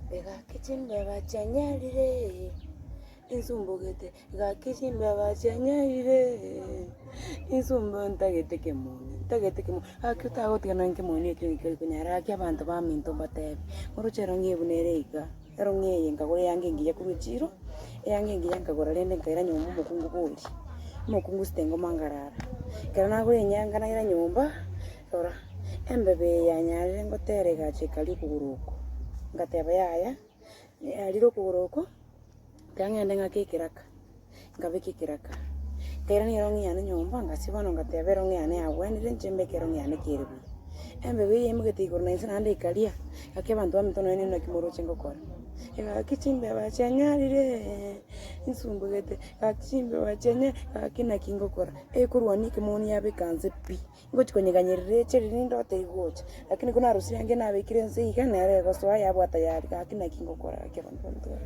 Kichimba bachanyarire insumbugete kichimba bachanyarire insumbo ntagete kemoni akutagotigana nkemoni ekyo kunyara kya abantu baminto batebe muruchero ngibunere erongeye ngagore yange ngiye kuruchiro yange ngiye ngagora rende nkaira nyomba mukungu boli mukungu stengo mangarara kana nagore nyanga naira nyomba ora embebe yanyarire ngotere gachikali kuguruko ngateba yaya aliro kuguruko kangende ngakikiraka ngabikikiraka kaira ni rongi yane nyomba ngasibano ngateba rongi yane abwenire nchembe kerongi yane kirbi embebe yemugete igorna insana ande ikalia akebantu bamitono ene no kimoro chengokora kichimbe bachanyarire insumbugete kichimbe bachanya kina kingokora kurwani kimoni yabe kanze pi ngochikonyeganyirire chiri ndote igocha lakini kuna harusi yange nabikire nse igana yare gosoa yabwata yari kina kingokora akebantu bamitono